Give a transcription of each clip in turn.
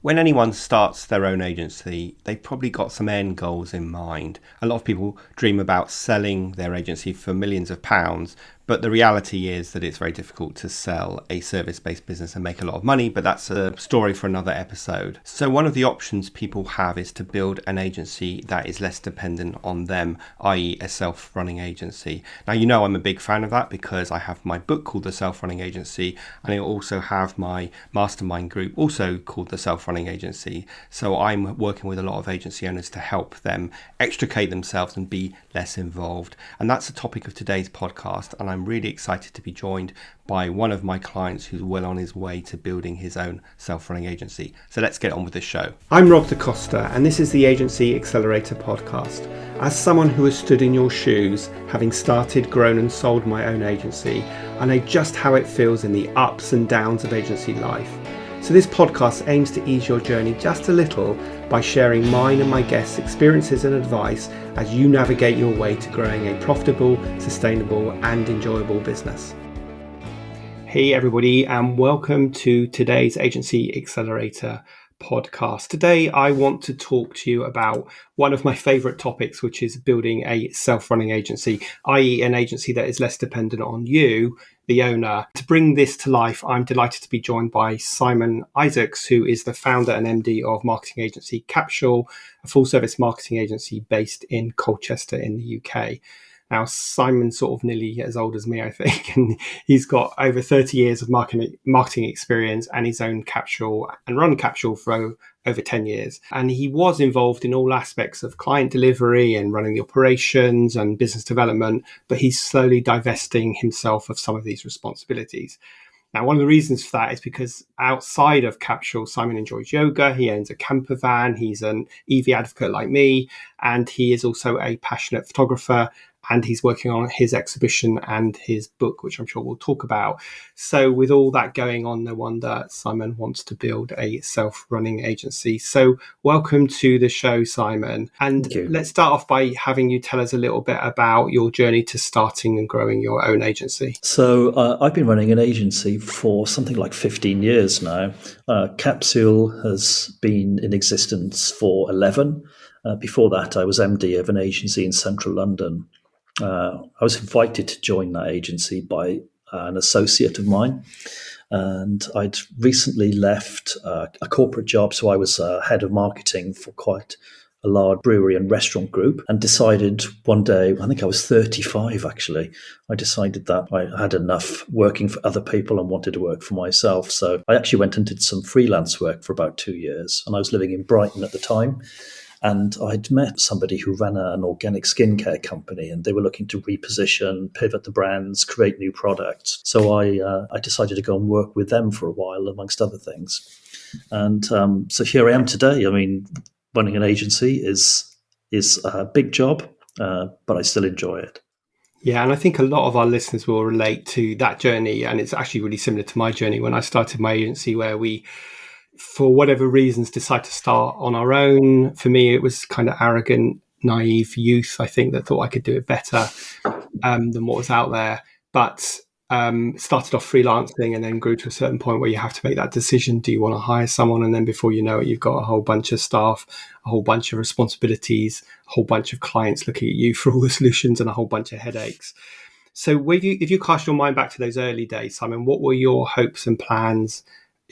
When anyone starts their own agency, they've probably got some end goals in mind. A lot of people dream about selling their agency for millions of pounds, but the reality is that it's very difficult to sell a service-based business and make a lot of money, but that's a story for another episode. So one of the options people have is to build an agency that is less dependent on them, i.e. a self-running agency. Now, you know I'm a big fan of that because I have my book called The Self-Running Agency, and I also have my mastermind group also called The Self-Running Agency. So I'm working with a lot of agency owners to help them extricate themselves and be less involved. And that's the topic of today's podcast. And I'm really excited to be joined by one of my clients who's well on his way to building his own self-running agency. So let's get on with the show. I'm Rob DaCosta, and this is the Agency Accelerator podcast. As someone who has stood in your shoes, having started, grown and sold my own agency, I know just how it feels in the ups and downs of agency life. So this podcast aims to ease your journey just a little by sharing mine and my guests' experiences and advice as you navigate your way to growing a profitable, sustainable and enjoyable business. Hey everybody, and welcome to today's Agency Accelerator podcast. Today I want to talk to you about one of my favorite topics, which is building a self-running agency, i.e. an agency that is less dependent on you, the owner. To bring this to life, I'm delighted to be joined by Simon Isaacs, who is the founder and MD of marketing agency Capsule, a full-service marketing agency based in Colchester in the UK. Now, Simon's sort of nearly as old as me, I think, and he's got over 30 years of marketing experience and his own Capsule and run Capsule for over 10 years. And he was involved in all aspects of client delivery and running the operations and business development, but he's slowly divesting himself of some of these responsibilities. Now, one of the reasons for that is because outside of Capsule, Simon enjoys yoga, he owns a camper van, he's an EV advocate like me, and he is also a passionate photographer, and he's working on his exhibition and his book, which I'm sure we'll talk about. So with all that going on, no wonder Simon wants to build a self-running agency. So welcome to the show, Simon. And let's start off by having you tell us a little bit about your journey to starting and growing your own agency. So I've been running an agency for something like 15 years now. Capsule has been in existence for 11. Before that, I was MD of an agency in central London. I was invited to join that agency by an associate of mine, and I'd recently left a corporate job, so I was head of marketing for quite a large brewery and restaurant group, and decided one day, I think I was 35 actually, I decided that I had enough working for other people and wanted to work for myself. So I actually went and did some freelance work for about 2 years, and I was living in Brighton at the time. And I'd met somebody who ran an organic skincare company, and they were looking to reposition, pivot the brands, create new products. So I decided to go and work with them for a while, amongst other things. And so here I am today. I mean, running an agency is a big job, but I still enjoy it. Yeah, and I think a lot of our listeners will relate to that journey. And it's actually really similar to my journey when I started my agency, where we, for whatever reasons, decide to start on our own. For me, it was kind of arrogant, naive youth, I think, that thought I could do it better than what was out there. But started off freelancing and then grew to a certain point where you have to make that decision. Do you want to hire someone? And then before you know it, you've got a whole bunch of staff, a whole bunch of responsibilities, a whole bunch of clients looking at you for all the solutions and a whole bunch of headaches. So if you cast your mind back to those early days, Simon, what were your hopes and plans,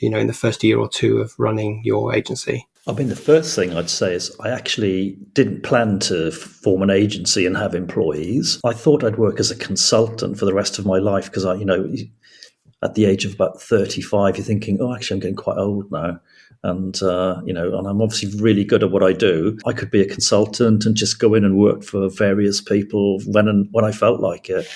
in the first year or two of running your agency? I mean, the first thing I'd say is I actually didn't plan to form an agency and have employees. I thought I'd work as a consultant for the rest of my life because at the age of about 35, you're thinking, oh, actually, I'm getting quite old now. And, and I'm obviously really good at what I do. I could be a consultant and just go in and work for various people when I felt like it.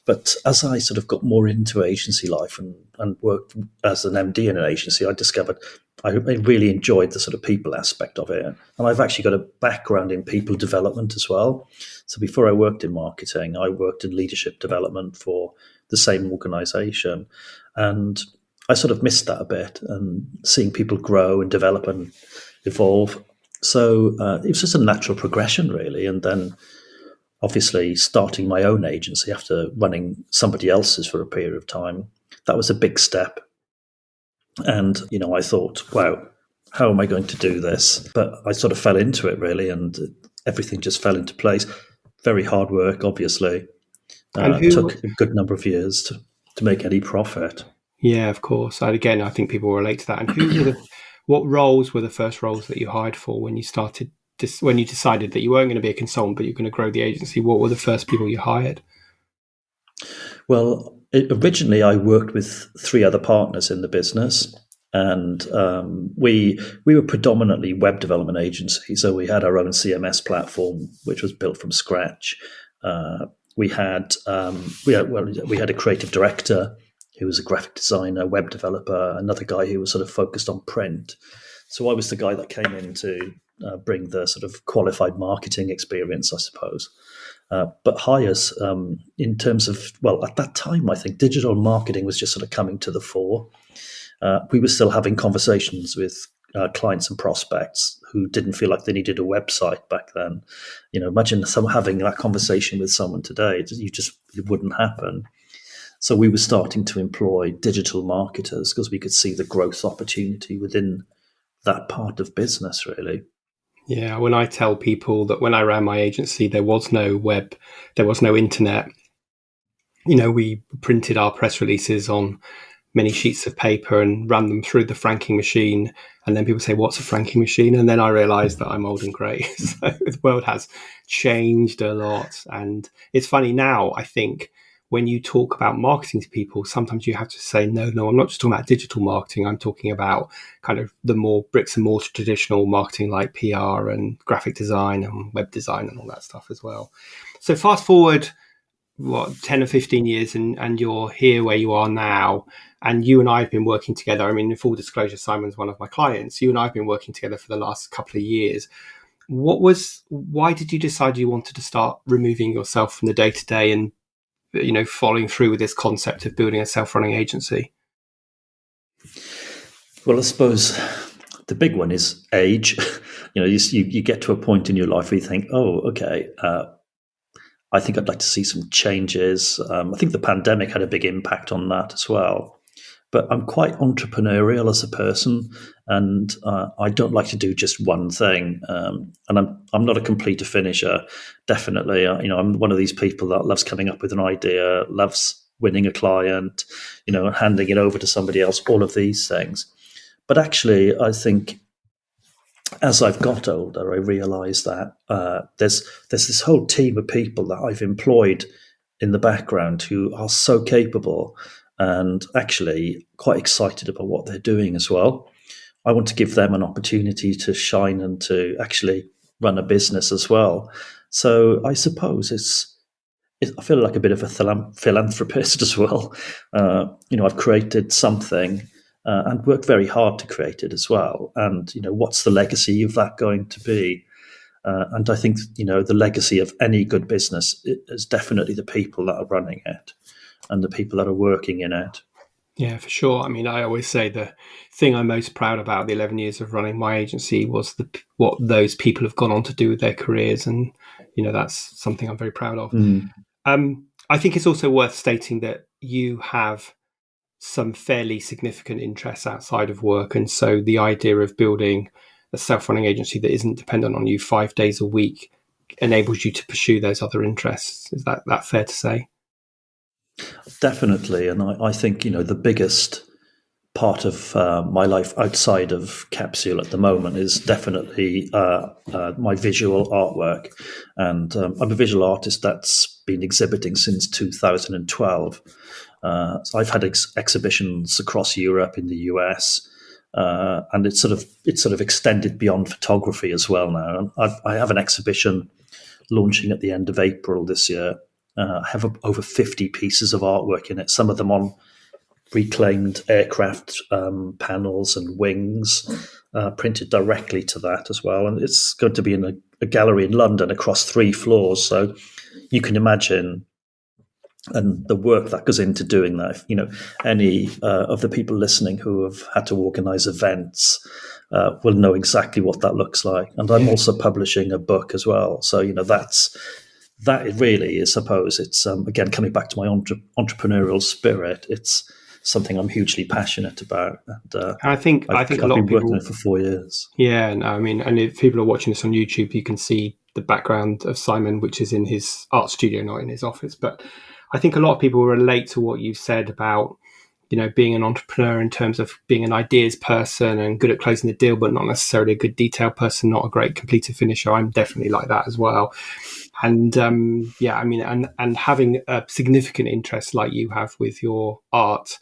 But as I sort of got more into agency life and worked as an MD in an agency, I discovered I really enjoyed the sort of people aspect of it. And I've actually got a background in people development as well. So before I worked in marketing, I worked in leadership development for the same organization. And I sort of missed that a bit, and seeing people grow and develop and evolve. So it was just a natural progression, really. And then obviously starting my own agency after running somebody else's for a period of time, that was a big step. And, I thought, wow, how am I going to do this? But I sort of fell into it really, and everything just fell into place. Very hard work, obviously. And who? Took a good number of years to make any profit. Yeah, of course. And again, I think people will relate to that. And who were the? What roles were the first roles that you hired for when you started? When you decided that you weren't going to be a consultant, but you're going to grow the agency? What were the first people you hired? Well, originally I worked with three other partners in the business, and we were predominantly web development agency. So we had our own CMS platform, which was built from scratch. We had we had a creative director who was a graphic designer, web developer, another guy who was sort of focused on print. So I was the guy that came in to bring the sort of qualified marketing experience, I suppose. But hires, in terms of, well, at that time, I think digital marketing was just sort of coming to the fore. We were still having conversations with clients and prospects who didn't feel like they needed a website back then. Imagine someone having that conversation with someone today. It wouldn't happen. So we were starting to employ digital marketers because we could see the growth opportunity within that part of business, really. Yeah, when I tell people that when I ran my agency, there was no web, there was no internet. We printed our press releases on many sheets of paper and ran them through the franking machine. And then people say, "What's a franking machine?" And then I realised that I'm old and grey. So the world has changed a lot. And it's funny now, I think, when you talk about marketing to people, sometimes you have to say, no, I'm not just talking about digital marketing. I'm talking about kind of the more bricks and mortar traditional marketing like PR and graphic design and web design and all that stuff as well. So fast forward, 10 or 15 years and you're here where you are now, and you and I have been working together. I mean, in full disclosure, Simon's one of my clients. You and I have been working together for the last couple of years. Why did you decide you wanted to start removing yourself from the day to day and following through with this concept of building a self-running agency? Well, I suppose the big one is age. You get to a point in your life where you think, oh, okay, I think I'd like to see some changes. I think the pandemic had a big impact on that as well. But I'm quite entrepreneurial as a person, and I don't like to do just one thing. And I'm not a completer finisher. Definitely, I'm one of these people that loves coming up with an idea, loves winning a client, handing it over to somebody else. All of these things. But actually, I think as I've got older, I realise that there's this whole team of people that I've employed in the background who are so capable and actually quite excited about what they're doing as well. I want to give them an opportunity to shine and to actually run a business as well. So I suppose I feel like a bit of a philanthropist as well. I've created something and worked very hard to create it as well. And what's the legacy of that going to be? And I think the legacy of any good business is definitely the people that are running it and the people that are working in it. Yeah, for sure. I mean, I always say the thing I'm most proud about the 11 years of running my agency was what those people have gone on to do with their careers. And, that's something I'm very proud of. Mm. I think it's also worth stating that you have some fairly significant interests outside of work. And so the idea of building a self-running agency that isn't dependent on you 5 days a week enables you to pursue those other interests. Is that fair to say? Definitely. And I think, the biggest part of my life outside of Capsule at the moment is definitely my visual artwork. And I'm a visual artist that's been exhibiting since 2012. So I've had exhibitions across Europe, in the US, and it's sort of extended beyond photography as well now. I have an exhibition launching at the end of April this year. I have over 50 pieces of artwork in it, some of them on reclaimed aircraft panels and wings, printed directly to that as well. And it's going to be in a gallery in London across 3 floors. So you can imagine and the work that goes into doing that. Any of the people listening who have had to organize events will know exactly what that looks like. And I'm also publishing a book as well. So, that it really is, suppose it's, again, coming back to my entrepreneurial spirit, it's something I'm hugely passionate about. And And I think a I've lot of been working on people, it for 4 years. yeah, no, I mean, and if people are watching this on YouTube, you can see the background of Simon, which is in his art studio, not in his office. But I think a lot of people relate to what you've said about, being an entrepreneur in terms of being an ideas person and good at closing the deal, but not necessarily a good detail person, not a great completer finisher. I'm definitely like that as well. And yeah, I mean, and having a significant interest like you have with your art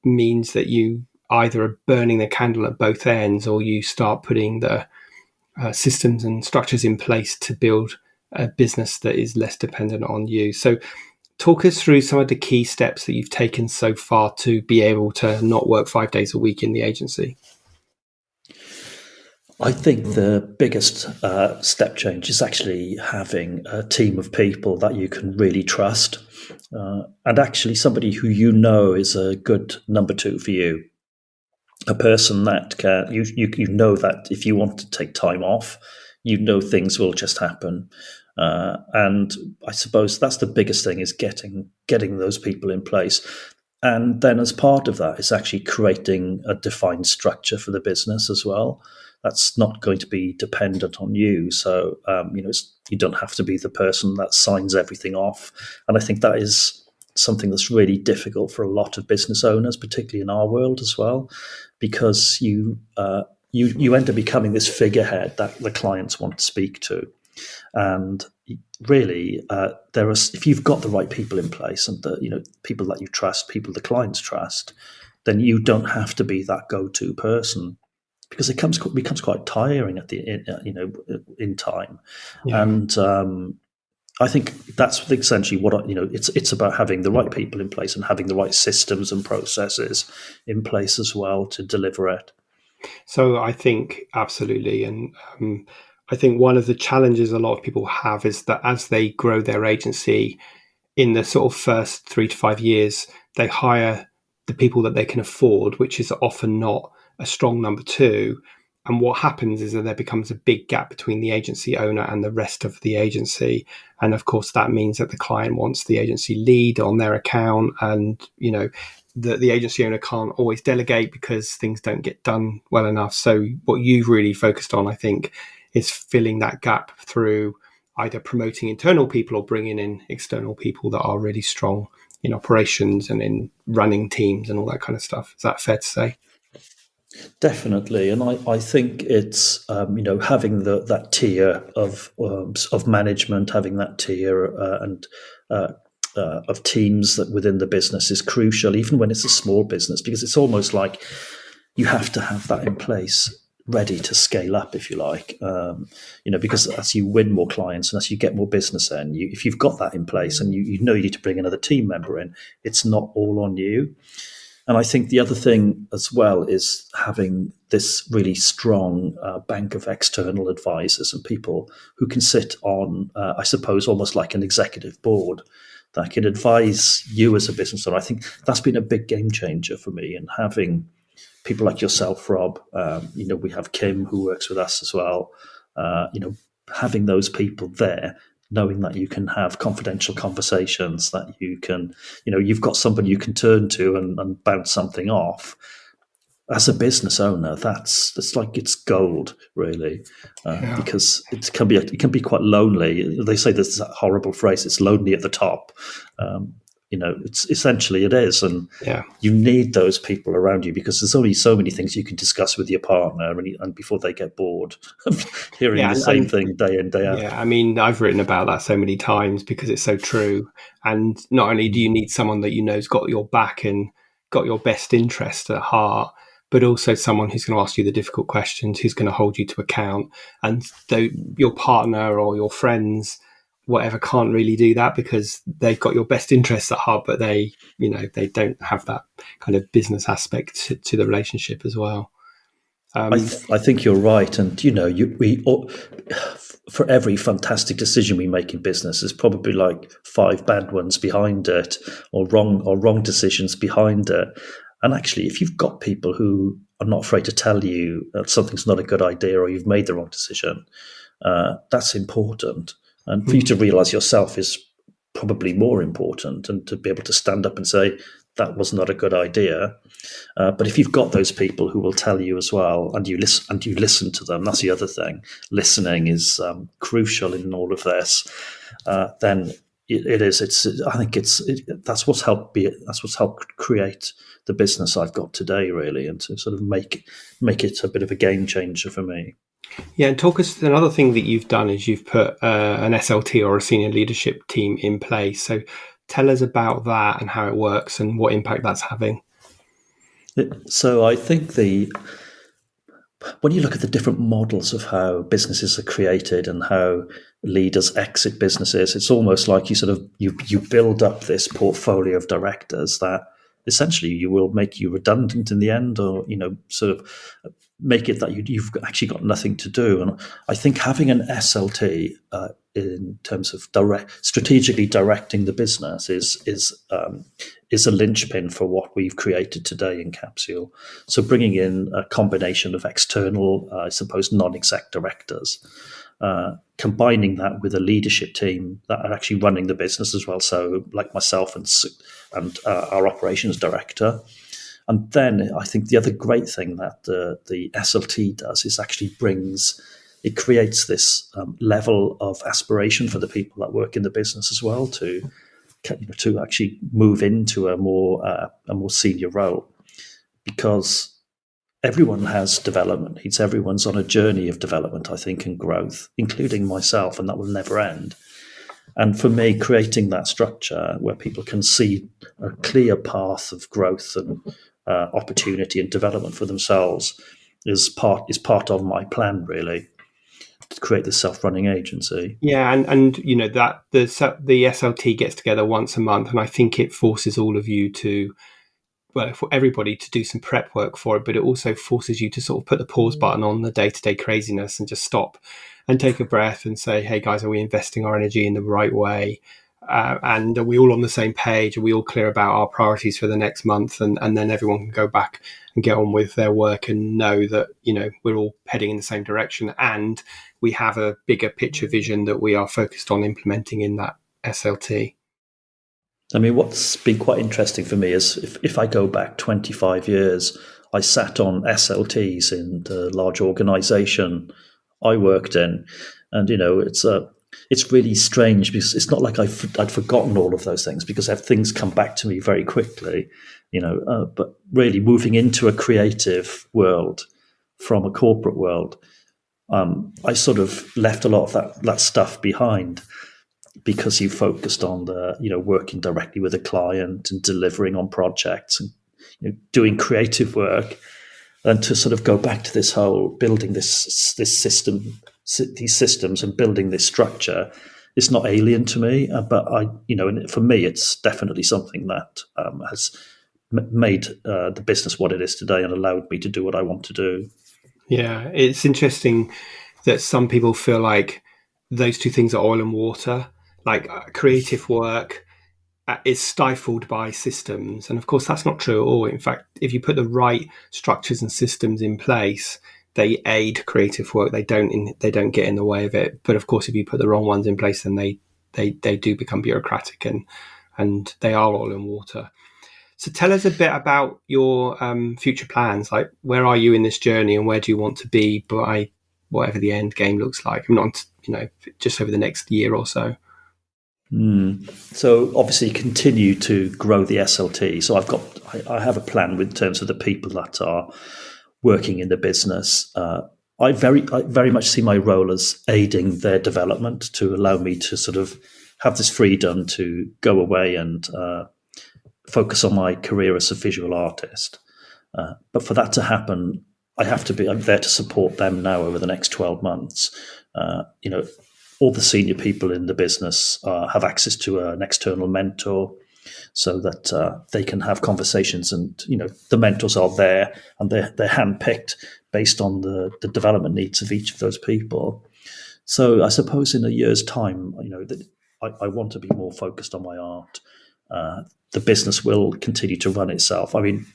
means that you either are burning the candle at both ends, or you start putting the systems and structures in place to build a business that is less dependent on you. So talk us through some of the key steps that you've taken so far to be able to not work 5 days a week in the agency. I think the biggest step change is actually having a team of people that you can really trust, and actually somebody who you know is a good number two for you. A person that you know that if you want to take time off, you know things will just happen. And I suppose that's the biggest thing, is getting those people in place. And then as part of that is actually creating a defined structure for the business as well. That's not going to be dependent on you. So, you don't have to be the person that signs everything off. And I think that is something that's really difficult for a lot of business owners, particularly in our world as well, because you end up becoming this figurehead that the clients want to speak to. And really, if you've got the right people in place, and the people that you trust, people the clients trust, then you don't have to be that go-to person, because it becomes quite tiring in time. Yeah. And I think that's essentially it's about having the right people in place and having the right systems and processes in place as well to deliver it. So I think absolutely. And I think one of the challenges a lot of people have is that as they grow their agency, in the sort of first 3 to 5 years, they hire the people that they can afford, which is often not a strong number two. And what happens is that there becomes a big gap between the agency owner and the rest of the agency. And of course, that means that the client wants the agency lead on their account. And, the agency owner can't always delegate because things don't get done well enough. So, what you've really focused on, I think, is filling that gap through either promoting internal people or bringing in external people that are really strong in operations and in running teams and all that kind of stuff. Is that fair to say? Definitely, and I think it's having that tier of management, having that tier uh, of teams that within the business is crucial, even when it's a small business, because it's almost like you have to have that in place, ready to scale up, if you like. Because as you win more clients and as you get more business in, if you've got that in place and you know you need to bring another team member in, it's not all on you. And I think the other thing as well is having this really strong bank of external advisors and people who can sit on, I suppose, almost like an executive board that can advise you as a business owner. I think that's been a big game changer for me, and having people like yourself, Rob. We have Kim who works with us as well. Having those people there, knowing that you can have confidential conversations, that you can, you've got somebody you can turn to and bounce something off. As a business owner, it's gold, really, Yeah. because it can be quite lonely. They say this horrible phrase: "It's lonely at the top." It's essentially it is, and Yeah. you need those people around you, because there's only so many things you can discuss with your partner, and before they get bored of hearing Yeah. the same thing day in day out. Yeah, I mean, I've written about that so many times because it's so true. And not only do you need someone that you know's got your back and got your best interest at heart, but also someone who's going to ask you the difficult questions, who's going to hold you to account. And though your partner or your friends, whatever, can't really do that because they've got your best interests at heart, but they don't have that kind of business aspect to the relationship as well. I think you're right, and for every fantastic decision we make in business, there's probably like five bad ones behind it, or wrong decisions behind it. And actually, if you've got people who are not afraid to tell you that something's not a good idea or you've made the wrong decision, that's important. And for you to realize yourself is probably more important, and to be able to stand up and say, that was not a good idea. But if you've got those people who will tell you as well, and you listen to them, that's the other thing. Listening is crucial in all of this. Then it is. I think that's what's helped That's what's helped create the business I've got today, really, and to sort of make it a bit of a game changer for me. Yeah, and talk us. Another thing that you've done is you've put an SLT or a senior leadership team in place. So tell us about that and how it works and what impact that's having. So I think when you look at the different models of how businesses are created and how leaders exit businesses, it's almost like you build up this portfolio of directors that essentially you will make you redundant in the end, or sort of make it that you've actually got nothing to do. And I think having an SLT in terms of strategically directing the business is a linchpin for what we've created today in Capsule. So bringing in a combination of external, I suppose, non-exec directors, combining that with a leadership team that are actually running the business as well. So like myself and our operations director. And then I think the other great thing that the SLT does is actually it creates this level of aspiration for the people that work in the business as well to actually move into a more senior role, because everyone has development needs. Everyone's on a journey of development, I think, and growth, including myself, and that will never end. And for me, creating that structure where people can see a clear path of growth and opportunity and development for themselves is part of my plan, really, to create this self-running agency. Yeah, and that the SLT gets together once a month, and I think it forces all of you to, well, for everybody to do some prep work for it, but it also forces you to sort of put the pause button on the day-to-day craziness and just stop and take a breath and say, hey guys, are we investing our energy in the right way? And are we all on the same page? Are we all clear about our priorities for the next month? And then everyone can go back and get on with their work and know that, we're all heading in the same direction. And we have a bigger picture vision that we are focused on implementing in that SLT. I mean, what's been quite interesting for me is if I go back 25 years, I sat on SLTs in the large organization I worked in. And, it's really strange because it's not like I'd forgotten all of those things, because things come back to me very quickly, but really moving into a creative world from a corporate world, I sort of left a lot of that stuff behind, because you focused on working directly with a client and delivering on projects and doing creative work. And to sort of go back to this whole building these systems and building this structure is not alien to me. But for me, it's definitely something that has made the business what it is today and allowed me to do what I want to do. Yeah, it's interesting that some people feel like those two things are oil and water. Like creative work is stifled by systems, and of course that's not true at all. In fact, if you put the right structures and systems in place, they aid creative work. They don't get in the way of it. But of course, if you put the wrong ones in place, then they do become bureaucratic and they are oil and water. So tell us a bit about your future plans. Like, where are you in this journey, and where do you want to be by whatever the end game looks like? I'm not, just over the next year or so. So obviously continue to grow the SLT. So I have a plan in terms of the people that are working in the business. I very much see my role as aiding their development, to allow me to sort of have this freedom to go away and focus on my career as a visual artist. But for that to happen, I'm there to support them now over the next 12 months. All the senior people in the business have access to an external mentor, so that they can have conversations, and the mentors are there and they're handpicked based on the development needs of each of those people. So I suppose in a year's time, that I want to be more focused on my art. The business will continue to run itself. I mean,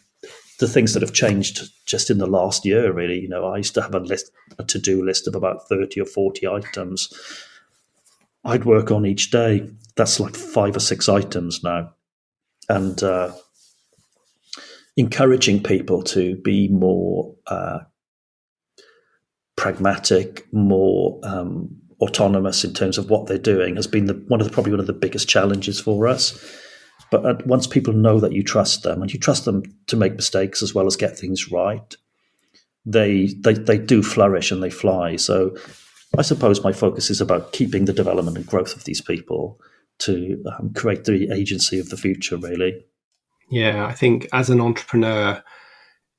the things that have changed just in the last year, really, I used to have a to-do list of about 30 or 40 items I'd work on each day. That's like 5 or 6 items now. And encouraging people to be more pragmatic, more autonomous in terms of what they're doing has been probably one of the biggest challenges for us. But once people know that you trust them, and you trust them to make mistakes as well as get things right, they do flourish and they fly. So I suppose my focus is about keeping the development and growth of these people to create the agency of the future, really. Yeah, I think as an entrepreneur,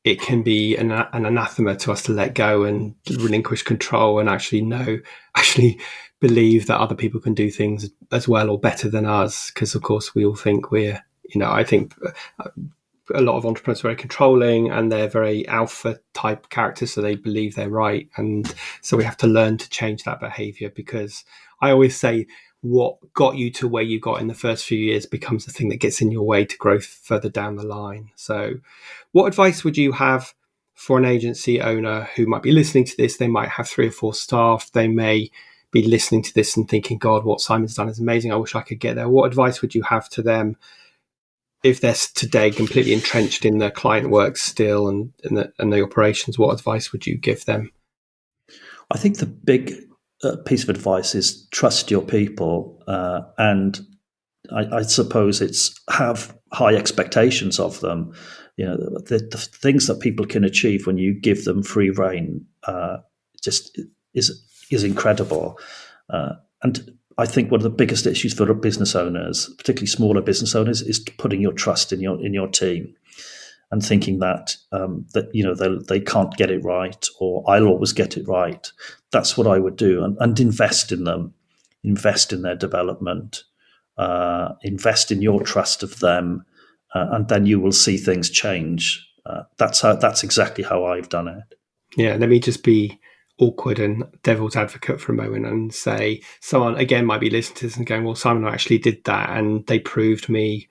it can be an anathema to us to let go and relinquish control and actually believe that other people can do things as well or better than us. Because of course we all think I think a lot of entrepreneurs are very controlling and they're very alpha type characters, so they believe they're right. And so we have to learn to change that behavior, because I always say what got you to where you got in the first few years becomes the thing that gets in your way to growth further down the line. So what advice would you have for an agency owner who might be listening to this? They might have 3 or 4 staff. They may be listening to this and thinking, God, what Simon's done is amazing. I wish I could get there. What advice would you have to them if they're today completely entrenched in their client work still and the operations? What advice would you give them? I think the big piece of advice is trust your people, and I suppose it's have high expectations of them. The things that people can achieve when you give them free rein just is incredible. And I think one of the biggest issues for business owners, particularly smaller business owners, is putting your trust in your team and thinking that they can't get it right, or I'll always get it right. That's what I would do, and invest in them, invest in their development, invest in your trust of them, and then you will see things change. That's exactly how I've done it. Yeah, let me just be awkward and devil's advocate for a moment and say someone again might be listening to this and going, well, Simon, I actually did that and they proved me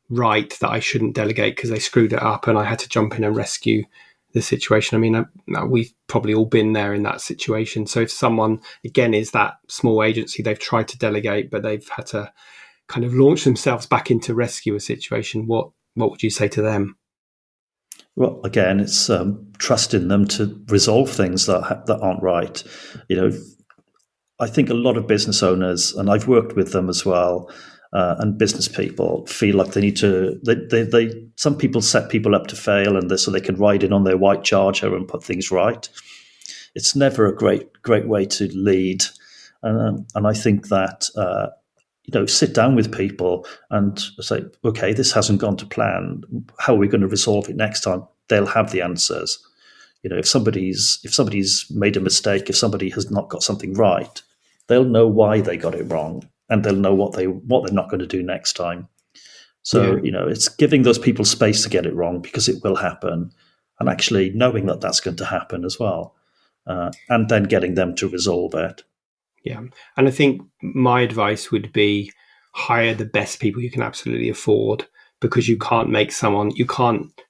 right that I shouldn't delegate because they screwed it up and I had to jump in and rescue the situation. I mean, we've probably all been there in that situation. So if someone, again, is that small agency, they've tried to delegate, but they've had to kind of launch themselves back into rescue a situation, what would you say to them? Well, again, it's trusting them to resolve things that aren't right. I think a lot of business owners, and I've worked with them as well, and business people feel like they need to. Some people set people up to fail, and so they can ride in on their white charger and put things right. It's never a great way to lead, and I think that sit down with people and say, okay, this hasn't gone to plan. How are we going to resolve it next time? They'll have the answers. If somebody's made a mistake, if somebody has not got something right, they'll know why they got it wrong, and they'll know what they're not going to do next time. Yeah. So it's giving those people space to get it wrong, because it will happen, and actually knowing that that's going to happen as well, and then getting them to resolve it. Yeah. And I think my advice would be hire the best people you can absolutely afford, because you can't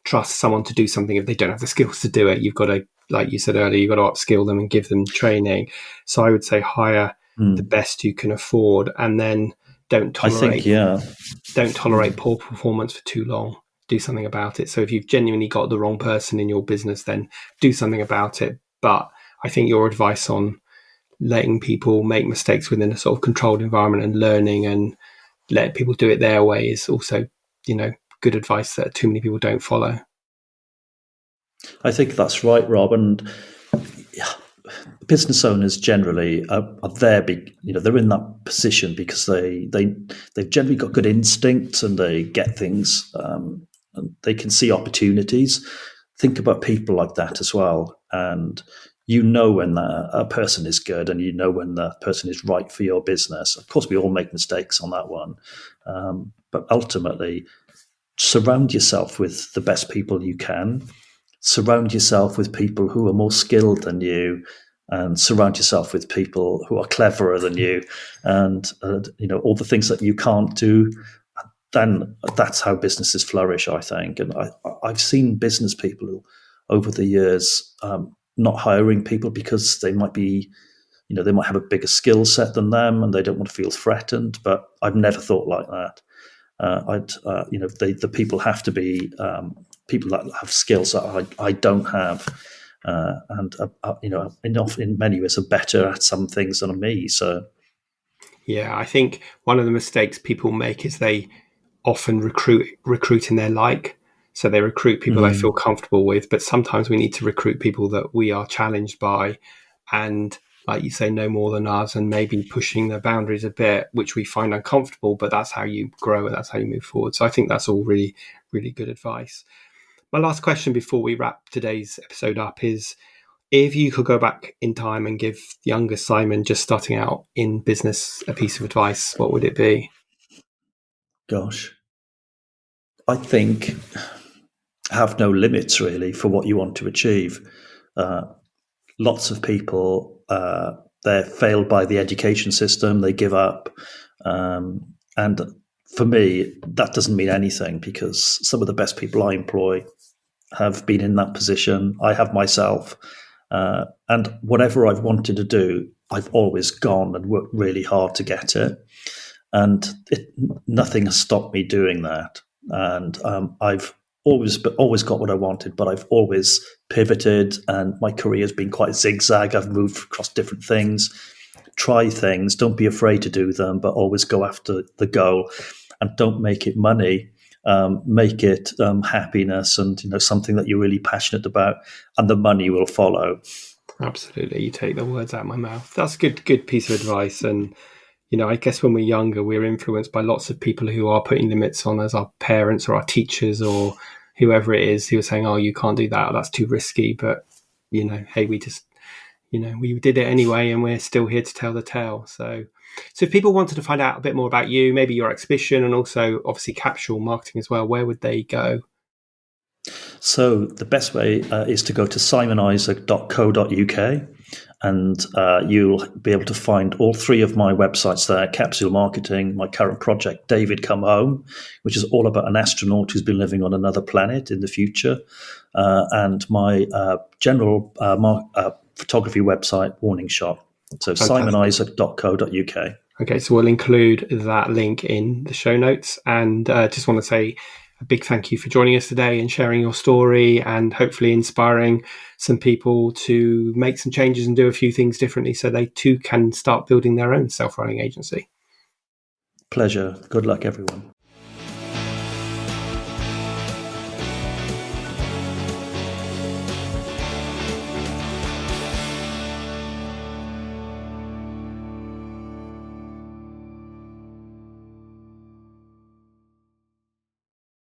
trust someone to do something if they don't have the skills to do it. You've got to, like you said earlier, you've got to upskill them and give them training. So I would say hire the best you can afford, and then don't I think, tolerate yeah. poor performance for too long. Do something about it. So if you've genuinely got the wrong person in your business, then do something about it. But I think your advice on letting people make mistakes within a sort of controlled environment and learning and let people do it their way is also, good advice that too many people don't follow. I think that's right, Rob. And business owners generally are there. They're in that position because they've generally got good instincts, and they get things, and they can see opportunities. Think about people like that as well, and when a person is good, and when the person is right for your business. Of course, we all make mistakes on that one, but ultimately, surround yourself with the best people you can. Surround yourself with people who are more skilled than you, and surround yourself with people who are cleverer than you, and all the things that you can't do. Then that's how businesses flourish, I think. And I've seen business people over the years not hiring people because they might be, they might have a bigger skill set than them, and they don't want to feel threatened. But I've never thought like that. The people have to be people that have skills that I don't have, and in many ways are better at some things than me. So Yeah, I think one of the mistakes people make is they often recruit in their like. So they recruit people they feel comfortable with, but sometimes we need to recruit people that we are challenged by, and like you say, no more than us, and maybe pushing the boundaries a bit, which we find uncomfortable. But that's how you grow and that's how you move forward. So I think that's all really, really good advice. My last question before we wrap today's episode up is, if you could go back in time and give younger Simon just starting out in business a piece of advice, what would it be? gosh, I think have no limits really for what you want to achieve. Uh, Lots of people they're failed by the education system. They give up, and for me, that doesn't mean anything because some of the best people I employ have been in that position. I have myself, and whatever I've wanted to do, I've always gone and worked really hard to get it, and nothing has stopped me doing that. And I've always got what I wanted, but I've always pivoted, and my career has been quite zigzag. I've moved across different things, try things, don't be afraid to do them, but always go after the goal, and don't make it money. Make it happiness, and something that you're really passionate about, and the money will follow. Absolutely. You take the words out of my mouth. That's good piece of advice. And, I guess when we're younger, we're influenced by lots of people who are putting limits on us, our parents or our teachers or whoever it is who are saying, oh, you can't do that, or that's too risky. But, hey, we just, we did it anyway, and we're still here to tell the tale. So if people wanted to find out a bit more about you, maybe your exhibition, and also obviously capsule marketing as well, where would they go? So the best way is to go to simonisaac.co.uk, and you'll be able to find all three of my websites there: Capsule Marketing, my current project, David Come Home, which is all about an astronaut who's been living on another planet in the future, and my general photography website, Warning Shot. So Fantastic. simonisaac.co.uk. Okay, so we'll include that link in the show notes. And just want to say a big thank you for joining us today and sharing your story, and hopefully inspiring some people to make some changes and do a few things differently so they too can start building their own self-running agency. Pleasure. Good luck, everyone.